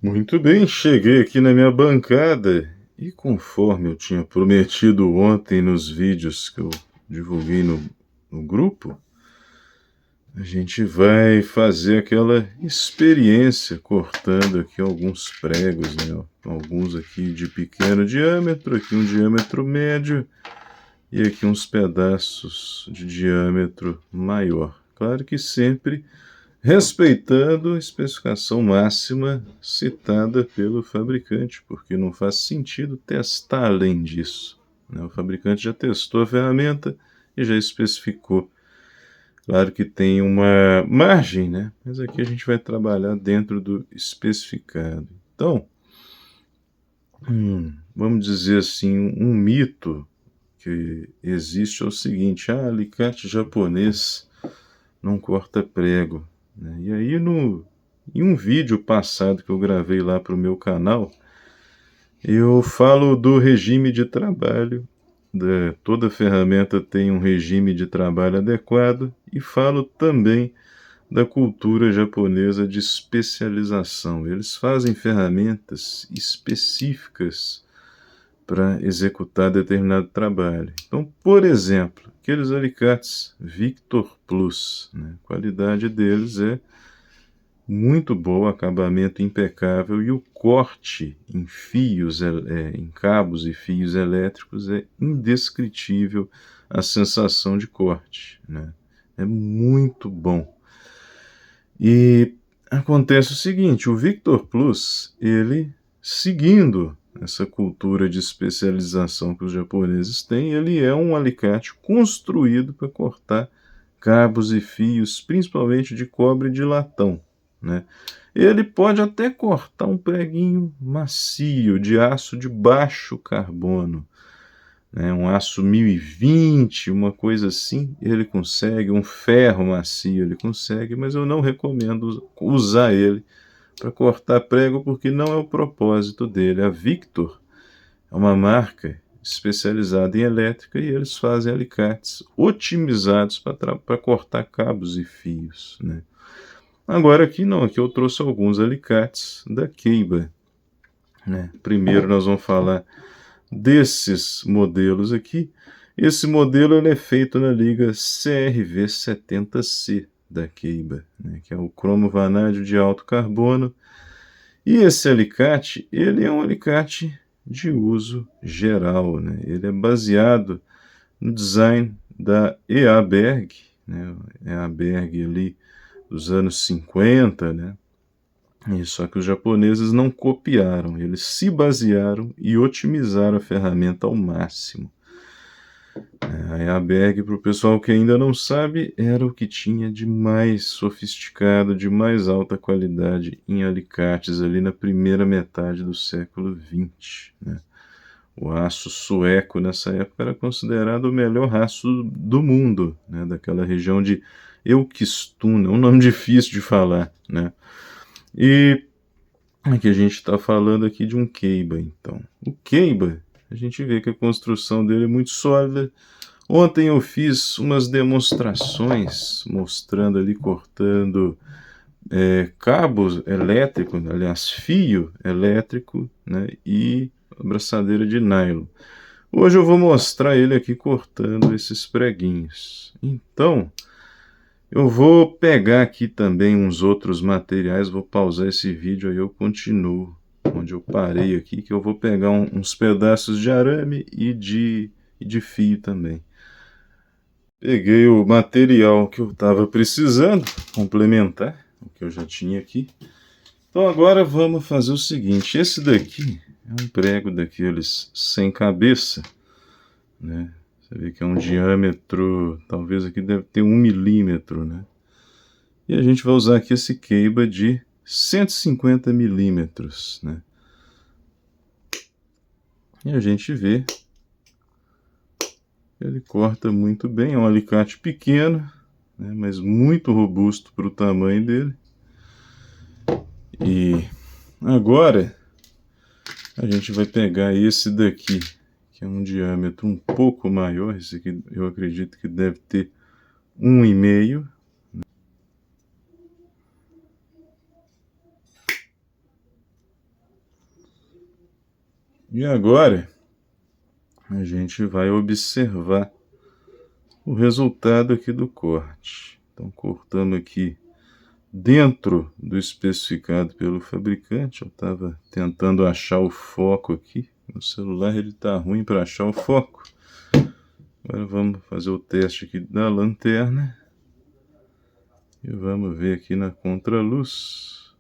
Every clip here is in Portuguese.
Muito bem, cheguei aqui na minha bancada e conforme eu tinha prometido ontem nos vídeos que eu divulguei no grupo, a gente vai fazer aquela experiência cortando aqui alguns pregos, né? Alguns aqui de pequeno diâmetro, aqui um diâmetro médio e aqui uns pedaços de diâmetro maior. Claro que sempre respeitando a especificação máxima citada pelo fabricante, porque não faz sentido testar além disso, né? O fabricante já testou a ferramenta e já especificou. Claro que tem uma margem, né? Mas aqui a gente vai trabalhar dentro do especificado. Então, vamos dizer assim, um mito que existe é o seguinte: alicate japonês não corta prego, né? E aí em um vídeo passado que eu gravei lá para o meu canal, eu falo do regime de trabalho, toda ferramenta tem um regime de trabalho adequado, e falo também da cultura japonesa de especialização. Eles fazem ferramentas específicas para executar determinado trabalho. Então, por exemplo, aqueles alicates Victor Plus, né? A qualidade deles é muito boa, acabamento impecável, e o corte em fios, em cabos e fios elétricos é indescritível, a sensação de corte, né? É muito bom. E acontece o seguinte: o Victor Plus, ele, seguindo essa cultura de especialização que os japoneses têm, ele é um alicate construído para cortar cabos e fios, principalmente de cobre e de latão, né? Ele pode até cortar um preguinho macio de aço de baixo carbono, né? Um aço 1020, uma coisa assim, ele consegue, um ferro macio ele consegue, mas eu não recomendo usar ele para cortar prego, porque não é o propósito dele. A Victor é uma marca especializada em elétrica e eles fazem alicates otimizados para cortar cabos e fios, né? Agora aqui não, aqui eu trouxe alguns alicates da Keiba, né? Primeiro nós vamos falar desses modelos aqui. Esse modelo ele é feito na liga CRV70C da Keiba, né? Que é o cromo vanádio de alto carbono. E esse alicate, ele é um alicate de uso geral, né? Ele é baseado no design da EA-Berg, né? EA-Berg ali dos anos 50, né? E só que os japoneses não copiaram, eles se basearam e otimizaram a ferramenta ao máximo. A EA-Berg, para o pessoal que ainda não sabe, era o que tinha de mais sofisticado, de mais alta qualidade em alicates ali na primeira metade do século XX, né? O aço sueco nessa época era considerado o melhor aço do mundo, né? Daquela região de Eskilstuna, um nome difícil de falar, né? E aqui a gente está falando aqui de um Keiba, então. O Keiba, a gente vê que a construção dele é muito sólida. Ontem eu fiz umas demonstrações mostrando ali, cortando cabos elétricos, aliás, fio elétrico, né, e abraçadeira de nylon. Hoje eu vou mostrar ele aqui cortando esses preguinhos. Então, eu vou pegar aqui também uns outros materiais, vou pausar esse vídeo, aí eu continuo onde eu parei aqui, que eu vou pegar uns pedaços de arame e de fio também. Peguei o material que eu estava precisando, complementar o que eu já tinha aqui. Então agora vamos fazer o seguinte: esse daqui é um prego daqueles sem cabeça, né? Você vê que é um diâmetro, talvez aqui deve ter 1 milímetro, né? E a gente vai usar aqui esse Keiba de 150 milímetros, né? E a gente vê, ele corta muito bem, é um alicate pequeno, né, mas muito robusto para o tamanho dele. E agora a gente vai pegar esse daqui, que é um diâmetro um pouco maior. Esse aqui eu acredito que deve ter 1,5. E agora a gente vai observar o resultado aqui do corte. Então cortamos aqui dentro do especificado pelo fabricante. Eu estava tentando achar o foco aqui. No celular ele está ruim para achar o foco. Agora vamos fazer o teste aqui da lanterna. E vamos ver aqui na contraluz,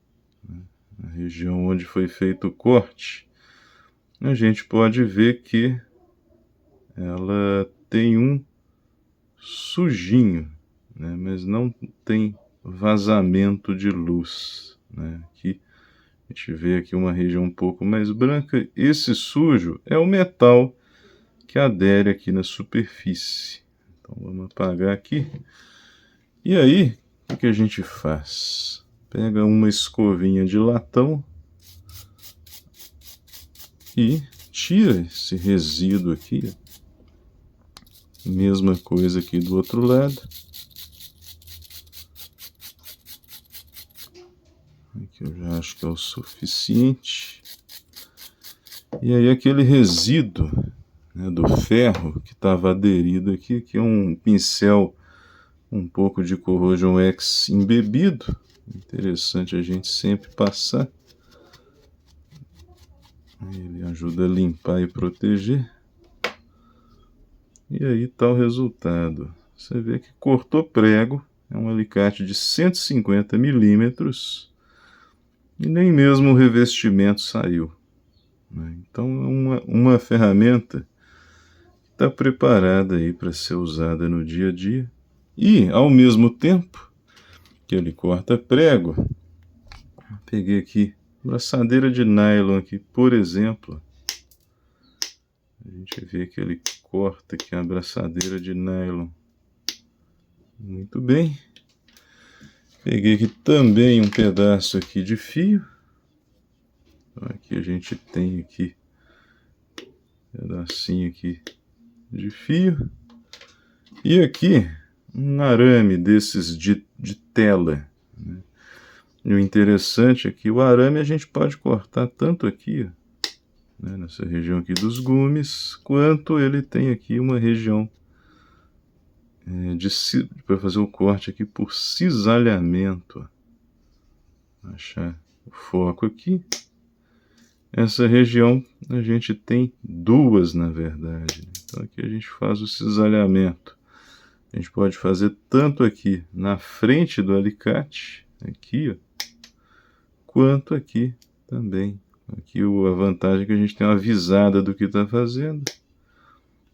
na região onde foi feito o corte. A gente pode ver que ela tem um sujinho, né, mas não tem vazamento de luz, né. Aqui a gente vê aqui uma região um pouco mais branca. Esse sujo é o metal que adere aqui na superfície. Então vamos apagar aqui. E aí, o que a gente faz? Pega uma escovinha de latão e tira esse resíduo aqui. Mesma coisa aqui do outro lado. Aqui eu já acho que é o suficiente. E aí aquele resíduo, né, do ferro que estava aderido aqui, que é um pincel um pouco de Corrosion X embebido. Interessante a gente sempre passar. Ele ajuda a limpar e proteger. E aí está o resultado. Você vê que cortou prego. É um alicate de 150 milímetros. E nem mesmo o revestimento saiu, né? Então é uma ferramenta que está preparada aí para ser usada no dia a dia. E, ao mesmo tempo que ele corta prego, peguei aqui braçadeira de nylon aqui, por exemplo. A gente vê que ele corta aqui a braçadeira de nylon muito bem. Peguei aqui também um pedaço aqui de fio. Então aqui a gente tem aqui um pedacinho aqui de fio. E aqui um arame desses de tela, né? E o interessante é que o arame a gente pode cortar tanto aqui, né, nessa região aqui dos gumes, quanto ele tem aqui uma região para fazer o corte aqui por cisalhamento. Vou achar o foco aqui. Essa região a gente tem duas, na verdade. Então aqui a gente faz o cisalhamento. A gente pode fazer tanto aqui na frente do alicate, aqui, ó, quanto aqui também. Aqui a vantagem é que a gente tem uma visada do que está fazendo.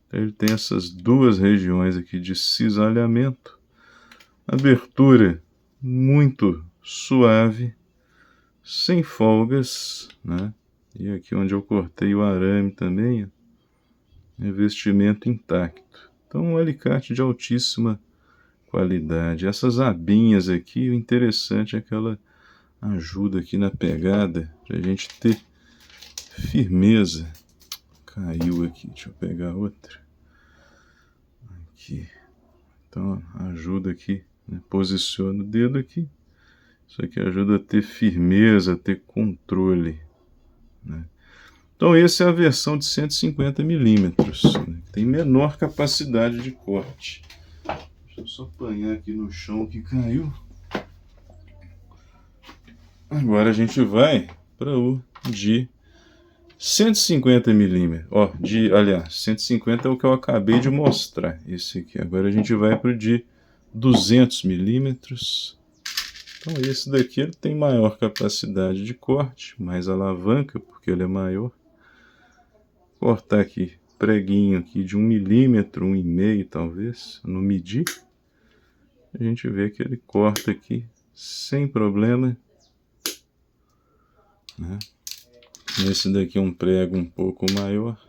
Então, ele tem essas duas regiões aqui de cisalhamento. Abertura muito suave, sem folgas, né? E aqui onde eu cortei o arame também, ó, revestimento intacto. Então um alicate de altíssima qualidade. Essas abinhas aqui, o interessante é que ela ajuda aqui na pegada, para a gente ter firmeza. Caiu aqui, deixa eu pegar outra. Aqui. Então ajuda aqui, né? Posiciona o dedo aqui. Isso aqui ajuda a ter firmeza, a ter controle, né? Então essa é a versão de 150 milímetros, né? Tem menor capacidade de corte. Deixa eu só apanhar aqui no chão que caiu. Agora a gente vai para o de 150 milímetros. Ó, aliás, 150 é o que eu acabei de mostrar. Esse aqui. Agora a gente vai para o de 200 milímetros. Então esse daqui ele tem maior capacidade de corte, mais alavanca, porque ele é maior. Cortar aqui, preguinho aqui de 1 milímetro, 1,5 talvez, no medir. A gente vê que ele corta aqui sem problema, né? Esse daqui é um prego um pouco maior.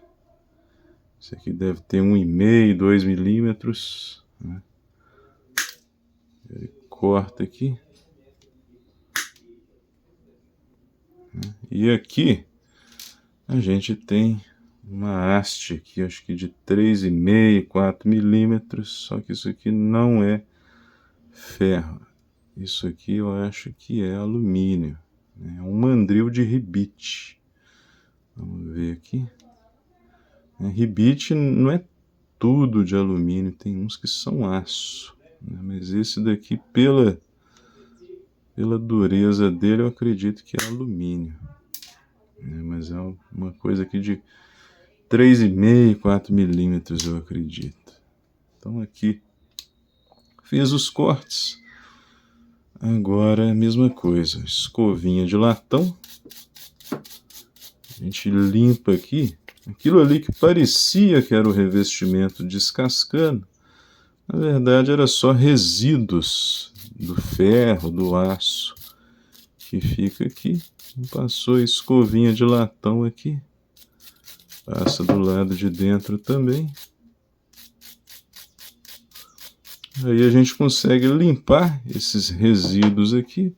Esse aqui deve ter 1,5, 2 milímetros, né? Ele corta aqui. E aqui a gente tem uma haste aqui, acho que de 3,5, 4 milímetros, só que isso aqui não é ferro. Isso aqui eu acho que é alumínio, né? É um mandril de ribite. Vamos ver aqui. Ribite não é tudo de alumínio, tem uns que são aço, né? Mas esse daqui, pela dureza dele, eu acredito que é alumínio, né? Mas é uma coisa aqui de 3,5, 4 milímetros, eu acredito. Então aqui fiz os cortes. Agora a mesma coisa, escovinha de latão. A gente limpa aqui. Aquilo ali que parecia que era o revestimento descascando, na verdade era só resíduos do ferro, do aço, que fica aqui. Passou a escovinha de latão aqui. Passa do lado de dentro também. Aí a gente consegue limpar esses resíduos aqui.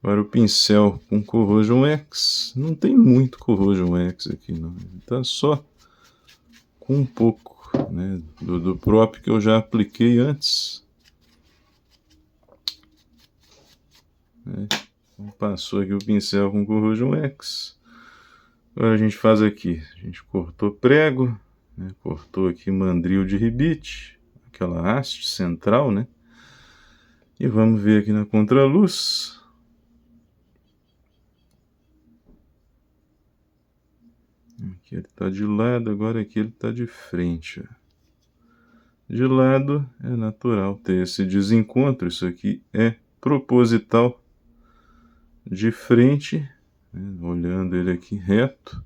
Agora o pincel com Corrosion X. Não tem muito Corrosion X aqui não. Está só com um pouco, né, do próprio que eu já apliquei antes. Então, passou aqui o pincel com Corrosion X. Agora a gente faz aqui. A gente cortou prego, né, cortou aqui mandril de ribite, aquela haste central, né? E vamos ver aqui na contraluz. Aqui ele está de lado, agora aqui ele está de frente. De lado é natural ter esse desencontro, isso aqui é proposital. De frente, né, olhando ele aqui reto,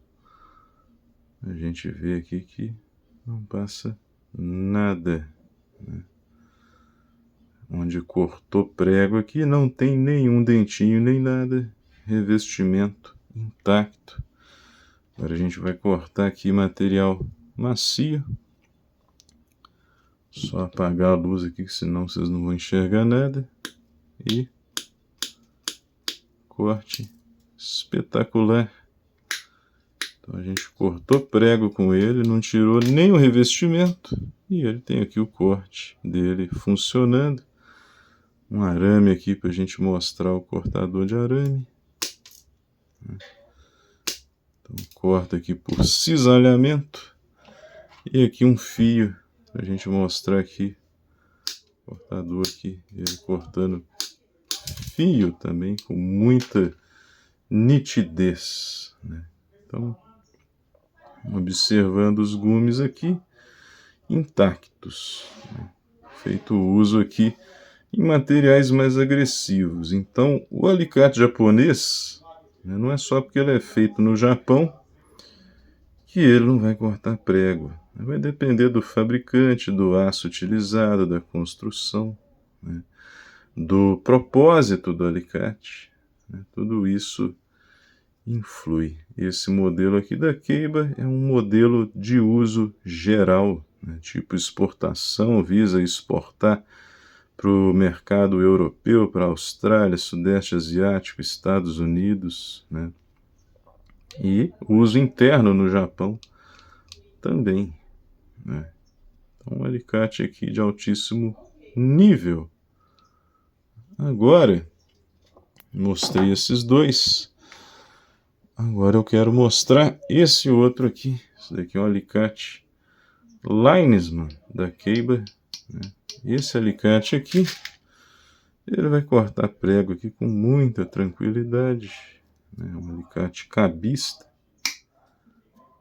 a gente vê aqui que não passa nada, né? Onde cortou prego aqui não tem nenhum dentinho nem nada, revestimento intacto. Agora a gente vai cortar aqui material macio. Só apagar a luz aqui, senão vocês não vão enxergar nada. E corte espetacular. Então a gente cortou prego com ele, não tirou nem o revestimento. E ele tem aqui o corte dele funcionando. Um arame aqui para a gente mostrar o cortador de arame. Então corta aqui por cisalhamento. E aqui um fio para a gente mostrar aqui. Cortador aqui, ele cortando fio também com muita nitidez, né? Então, observando os gumes aqui intactos, né? Feito uso aqui em materiais mais agressivos. Então, o alicate japonês, né, não é só porque ele é feito no Japão que ele não vai cortar prego. Vai depender do fabricante, do aço utilizado, da construção, né, do propósito do alicate, né? Tudo isso influi. Esse modelo aqui da Keiba é um modelo de uso geral, né? Tipo exportação, visa exportar para o mercado europeu, para a Austrália, Sudeste Asiático, Estados Unidos, né? E uso interno no Japão também, né? Então, um alicate aqui de altíssimo nível. Agora, mostrei esses dois. Agora eu quero mostrar esse outro aqui. Esse daqui é um alicate Linesman da Keiba, né? Esse alicate aqui, ele vai cortar prego aqui com muita tranquilidade, né? Um alicate cabista.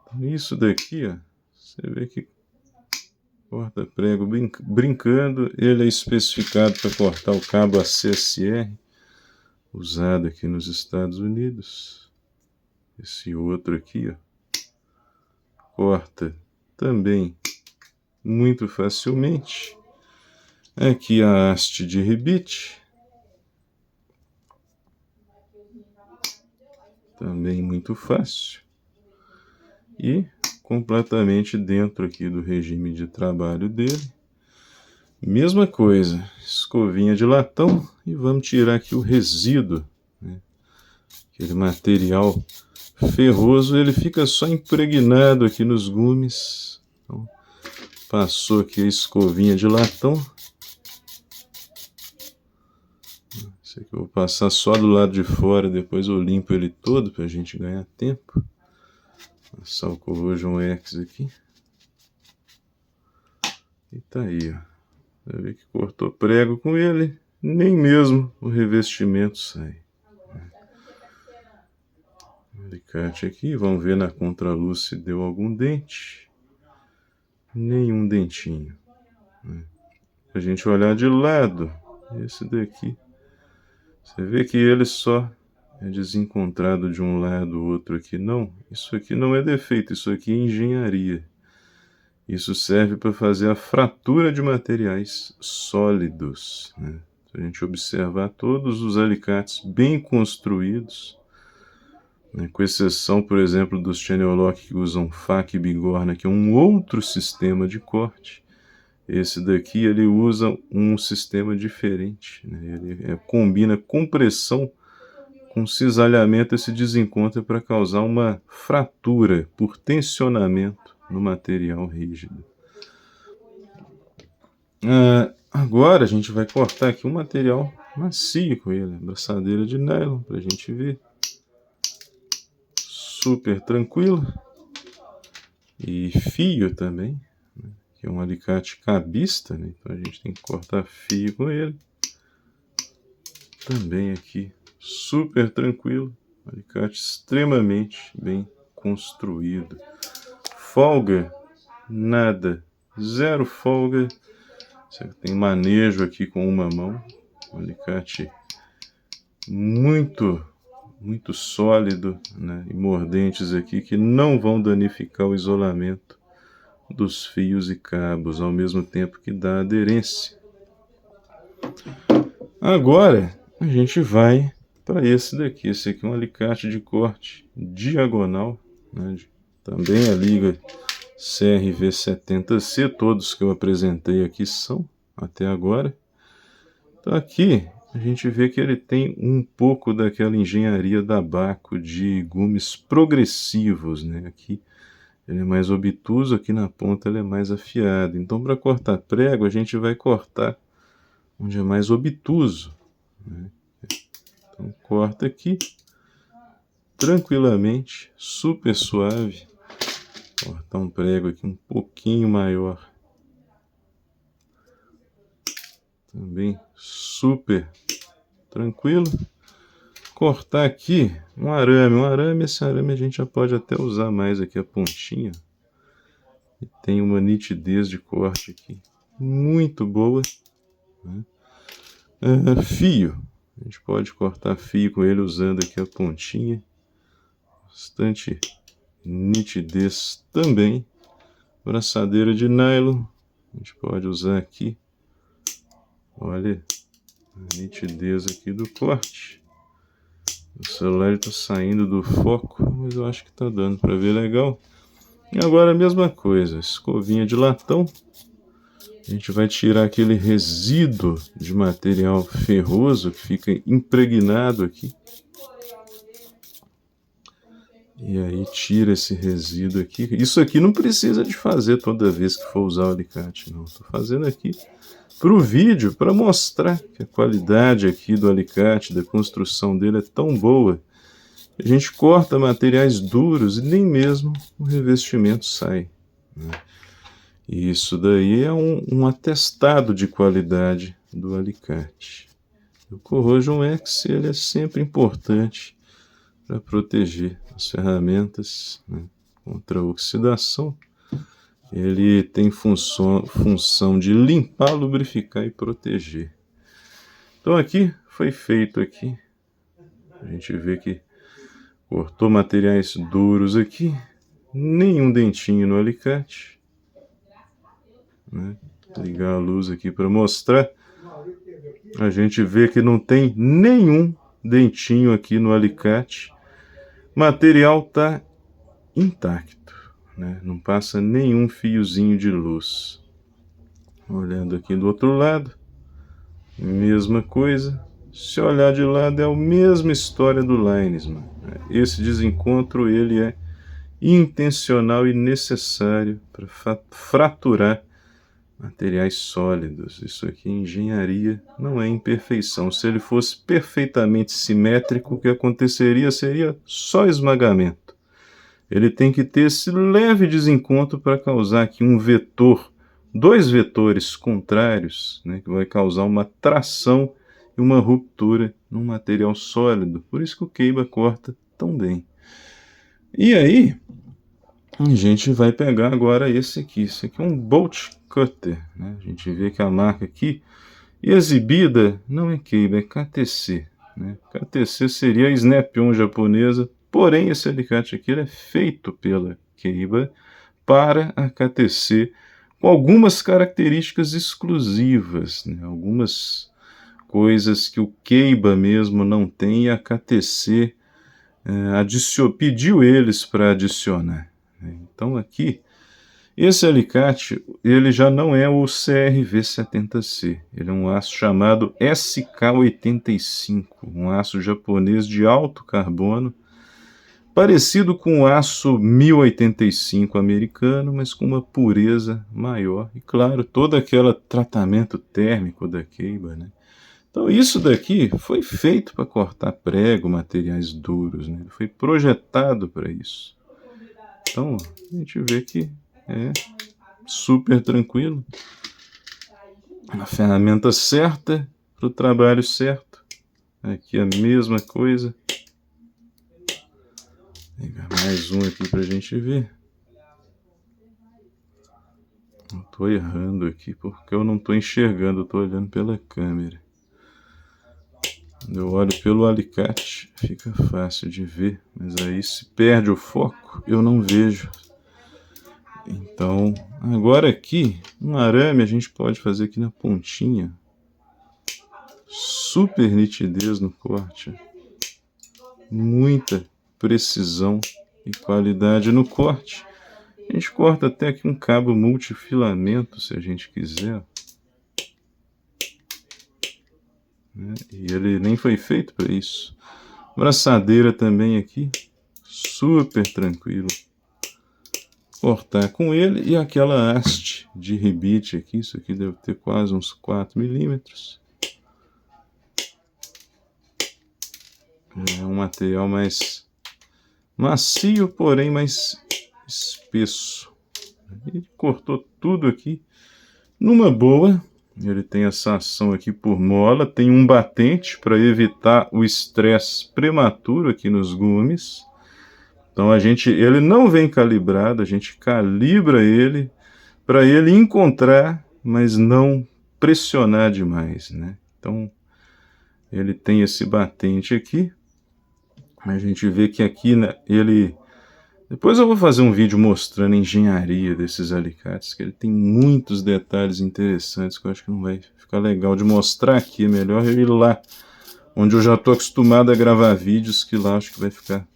Então, isso daqui, ó, você vê que corta prego brincando. Ele é especificado para cortar o cabo ACSR, usado aqui nos Estados Unidos. Esse outro aqui, ó, corta também muito facilmente. Aqui a haste de ribite, também muito fácil. E completamente dentro aqui do regime de trabalho dele. Mesma coisa, escovinha de latão, e vamos tirar aqui o resíduo, né? Aquele material ferroso, ele fica só impregnado aqui nos gumes. Então, passou aqui a escovinha de latão. Esse aqui eu vou passar só do lado de fora, depois eu limpo ele todo para a gente ganhar tempo. Passar o Corrosion X aqui. E tá aí, ó. Você vê que cortou prego com ele, nem mesmo o revestimento sai. Alicate aqui, vamos ver na contraluz se deu algum dente. Nenhum dentinho. A gente olhar de lado, esse daqui, você vê que ele só é desencontrado de um lado, o outro aqui não. Isso aqui não é defeito, isso aqui é engenharia. Isso serve para fazer a fratura de materiais sólidos, né? Se a gente observar todos os alicates bem construídos, né, com exceção, por exemplo, dos Channel Lock que usam faca e bigorna, que é um outro sistema de corte. Esse daqui ele usa um sistema diferente, né? Ele combina compressão com cisalhamento. Esse desencontro para causar uma fratura por tensionamento no material rígido. Agora a gente vai cortar aqui um material macio com ele, abraçadeira de nylon, para a gente ver. Super tranquilo. E fio também, né, que é um alicate cabista, né, então a gente tem que cortar fio com ele. Também aqui, super tranquilo, alicate extremamente bem construído. Folga, nada, zero folga. Você tem manejo aqui com uma mão, um alicate muito sólido, né, e mordentes aqui que não vão danificar o isolamento dos fios e cabos, ao mesmo tempo que dá aderência. Agora a gente vai para esse daqui. Esse aqui é um alicate de corte diagonal, né, também a liga CRV70C, todos que eu apresentei aqui são até agora. Então aqui a gente vê que ele tem um pouco daquela engenharia da Baco de gumes progressivos, né? Aqui ele é mais obtuso, aqui na ponta ele é mais afiado. Então, para cortar prego, a gente vai cortar onde é mais obtuso, né? Então, corta aqui tranquilamente, super suave. Cortar um prego aqui um pouquinho maior. Também super tranquilo. Cortar aqui um arame. Esse arame a gente já pode até usar mais aqui a pontinha. E tem uma nitidez de corte aqui muito boa, né? Fio. A gente pode cortar fio com ele usando aqui a pontinha. Bastante nitidez também. Braçadeira de nylon. A gente pode usar aqui. Olha a nitidez aqui do corte. O celular está saindo do foco, mas eu acho que está dando para ver legal. E agora a mesma coisa, escovinha de latão. A gente vai tirar aquele resíduo de material ferroso que fica impregnado aqui. E aí tira esse resíduo aqui. Isso aqui não precisa de fazer toda vez que for usar o alicate, não. Estou fazendo aqui para o vídeo, para mostrar que a qualidade aqui do alicate, da construção dele é tão boa. A gente corta materiais duros e nem mesmo o revestimento sai, né? E isso daí é um atestado de qualidade do alicate. O Corrosion X ele é sempre importante para proteger as ferramentas, né, contra a oxidação. Ele tem função de limpar, lubrificar e proteger. Então aqui foi feito aqui. A gente vê que cortou materiais duros aqui. Nenhum dentinho no alicate, né? Ligar a luz aqui para mostrar. A gente vê que não tem nenhum dentinho aqui no alicate. O material está intacto, né? Não passa nenhum fiozinho de luz. Olhando aqui do outro lado, mesma coisa. Se olhar de lado é a mesma história do Linesman. Esse desencontro ele é intencional e necessário para fraturar materiais sólidos. Isso aqui é engenharia, não é imperfeição. Se ele fosse perfeitamente simétrico, o que aconteceria seria só esmagamento. Ele tem que ter esse leve desencontro para causar aqui um vetor dois vetores contrários, né, que vai causar uma tração e uma ruptura num material sólido. Por isso que o Keiba corta tão bem. E aí, a gente vai pegar agora esse aqui. Esse aqui é um Bolt Cutter, né? A gente vê que a marca aqui exibida não é Keiba, é KTC. Né? KTC seria a Snap-on japonesa, porém esse alicate aqui ele é feito pela Keiba para a KTC, com algumas características exclusivas, né? Algumas coisas que o Keiba mesmo não tem e a KTC pediu eles para adicionar. Então aqui, esse alicate ele já não é o CRV70C, ele é um aço chamado SK85, um aço japonês de alto carbono, parecido com o aço 1085 americano, mas com uma pureza maior. E claro, todo aquele tratamento térmico da Keiba, né? Então isso daqui foi feito para cortar prego, materiais duros, né? Ele foi projetado para isso. Então a gente vê que é super tranquilo. A ferramenta certa para o trabalho certo. Aqui a mesma coisa. Vou pegar mais um aqui para a gente ver. Eu estou errando aqui porque eu não estou enxergando, eu estou olhando pela câmera. Quando eu olho pelo alicate, fica fácil de ver, mas aí se perde o foco, eu não vejo. Então, agora aqui, um arame a gente pode fazer aqui na pontinha. Super nitidez no corte. Muita precisão e qualidade no corte. A gente corta até aqui um cabo multifilamento, se a gente quiser. E ele nem foi feito para isso. Braçadeira também aqui, super tranquilo. Cortar com ele e aquela haste de ribite aqui, isso aqui deve ter quase uns 4 milímetros. É um material mais macio, porém mais espesso. Ele cortou tudo aqui numa boa. Ele tem essa ação aqui por mola, tem um batente para evitar o estresse prematuro aqui nos gumes. Então ele não vem calibrado, a gente calibra ele para ele encontrar, mas não pressionar demais, né? Então ele tem esse batente aqui. A gente vê que aqui, né, depois eu vou fazer um vídeo mostrando a engenharia desses alicates, que ele tem muitos detalhes interessantes que eu acho que não vai ficar legal de mostrar aqui. É melhor eu ir lá, onde eu já estou acostumado a gravar vídeos, que lá acho que vai ficar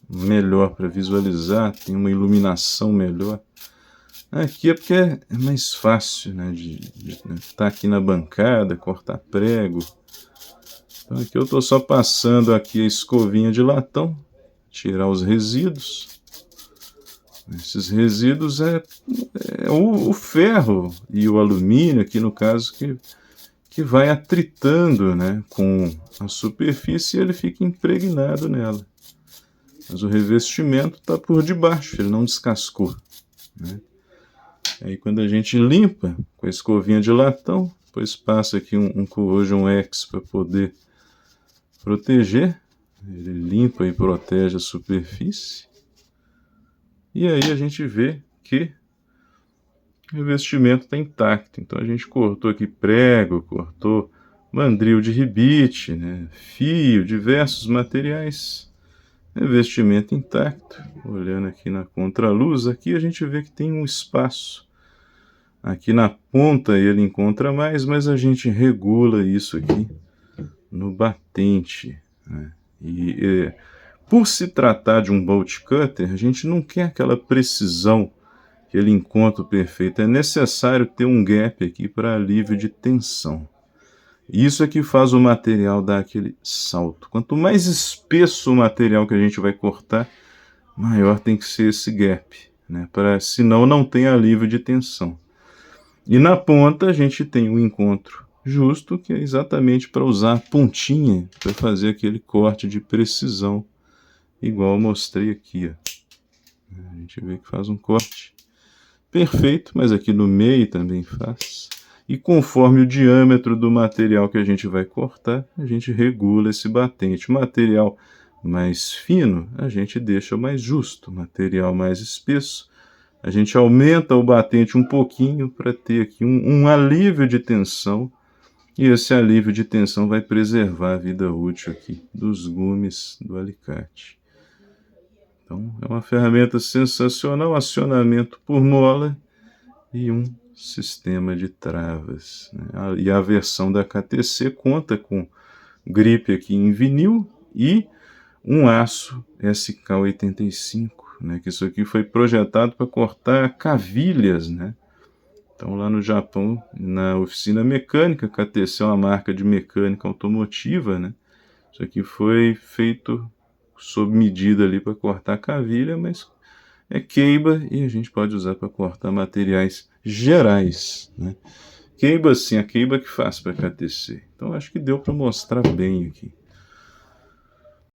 melhor para visualizar, tem uma iluminação melhor. Aqui é porque é mais fácil, né, de estar aqui na bancada, cortar prego. Então aqui eu estou só passando aqui a escovinha de latão, tirar os resíduos. Esses resíduos é o ferro e o alumínio, aqui no caso, que vai atritando, né, com a superfície e ele fica impregnado nela. Mas o revestimento está por debaixo, ele não descascou. Né? Aí quando a gente limpa com a escovinha de latão, depois passa aqui um Corrosion X para poder proteger. Ele limpa e protege a superfície. E aí a gente vê que o revestimento está intacto. Então a gente cortou aqui prego, cortou mandril de ribite, né, fio, diversos materiais. Revestimento intacto. Olhando aqui na contraluz, aqui a gente vê que tem um espaço. Aqui na ponta ele encontra mais, mas a gente regula isso aqui no batente. Né? Por se tratar de um bolt cutter, a gente não quer aquela precisão, aquele encontro perfeito. É necessário ter um gap aqui para alívio de tensão. Isso é que faz o material dar aquele salto. Quanto mais espesso o material que a gente vai cortar, maior tem que ser esse gap, né? Senão não tem alívio de tensão. E na ponta a gente tem um encontro justo, que é exatamente para usar a pontinha para fazer aquele corte de precisão, igual eu mostrei aqui. Ó. A gente vê que faz um corte perfeito, mas aqui no meio também faz. E conforme o diâmetro do material que a gente vai cortar, a gente regula esse batente. O material mais fino, a gente deixa mais justo. O material mais espesso, a gente aumenta o batente um pouquinho para ter aqui um alívio de tensão. E esse alívio de tensão vai preservar a vida útil aqui dos gumes do alicate. Então, é uma ferramenta sensacional, acionamento por mola e um sistema de travas, né? E a versão da KTC conta com gripe aqui em vinil e um aço SK85, né? Que isso aqui foi projetado para cortar cavilhas, né? Então, lá no Japão, na oficina mecânica, KTC é uma marca de mecânica automotiva, né? Isso aqui foi feito sob medida ali para cortar cavilha, mas é Keiba e a gente pode usar para cortar materiais gerais, né? Keiba, sim, a Keiba que faz para KTC. Então, acho que deu para mostrar bem aqui.